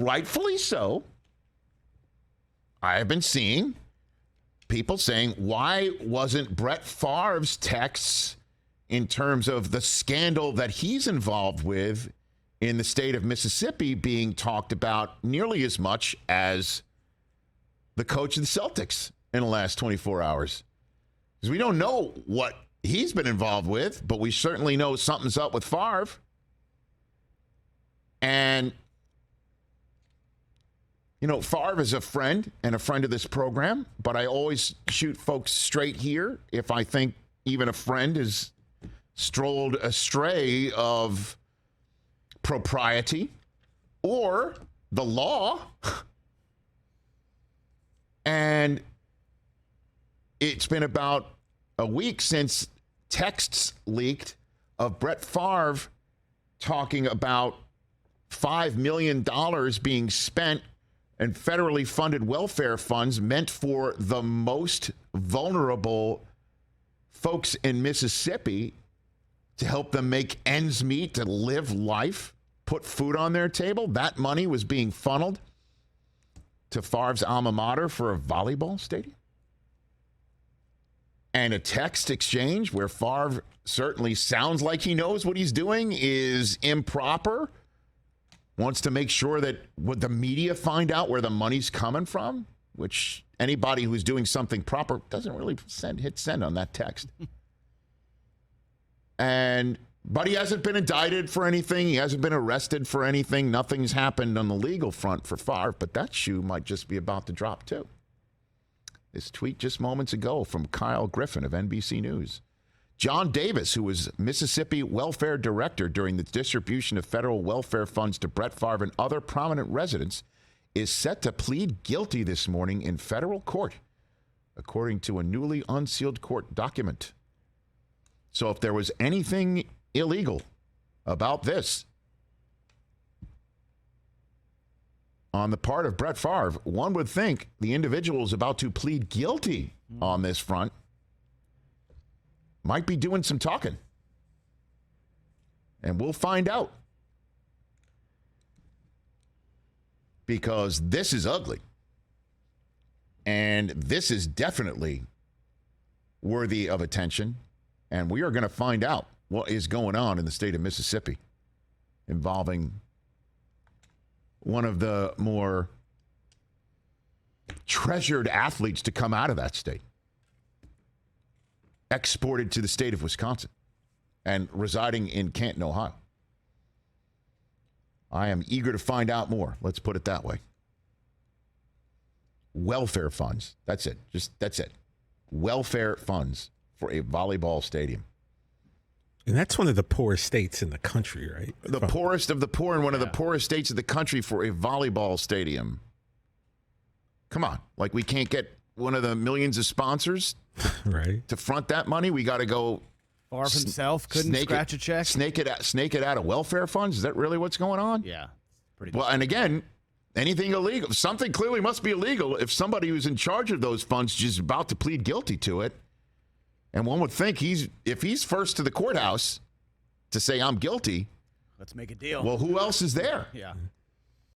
rightfully so, I have been seeing people saying, why wasn't Brett Favre's texts in terms of the scandal that he's involved with in the state of Mississippi being talked about nearly as much as the coach of the Celtics in the last 24 hours? Because we don't know what he's been involved with, but we certainly know something's up with Favre. And, you know, Favre is a friend and a friend of this program, but I always shoot folks straight here if I think even a friend has strolled astray of propriety or the law. And it's been about a week since texts leaked of Brett Favre talking about $5 million being spent in federally funded welfare funds meant for the most vulnerable folks in Mississippi to help them make ends meet, to live life, put food on their table. That money was being funneled to Favre's alma mater for a volleyball stadium. And a text exchange where Favre certainly sounds like he knows what he's doing is improper. Wants to make sure that would the media find out where the money's coming from, which anybody who's doing something proper doesn't really hit send on that text. But he hasn't been indicted for anything. He hasn't been arrested for anything. Nothing's happened on the legal front for Favre, but that shoe might just be about to drop too. This tweet just moments ago from Kyle Griffin of NBC News. John Davis, who was Mississippi welfare director during the distribution of federal welfare funds to Brett Favre and other prominent residents, is set to plead guilty this morning in federal court, according to a newly unsealed court document. So if there was anything illegal about this on the part of Brett Favre, one would think the individual is about to plead guilty on this front. Might be doing some talking. And we'll find out. Because this is ugly. And this is definitely worthy of attention. And we are going to find out what is going on in the state of Mississippi involving one of the more treasured athletes to come out of that state. Exported to the state of Wisconsin and residing in Canton, Ohio. I am eager to find out more. Let's put it that way. Welfare funds. That's it. That's it. Welfare funds for a volleyball stadium. And that's one of the poorest states in the country, right? The poorest of the poor in one of the poorest states of the country for a volleyball stadium. Come on. Like, we can't get one of the millions of sponsors right to front that money. We got to go. Favre himself couldn't scratch a check. Snake it out of welfare funds. Is that really what's going on? Yeah, pretty. Well, and again, anything illegal, something clearly must be illegal if somebody who's in charge of those funds is just about to plead guilty to it. And one would think if he's first to the courthouse to say I'm guilty, let's make a deal. Well, who else is there? Yeah.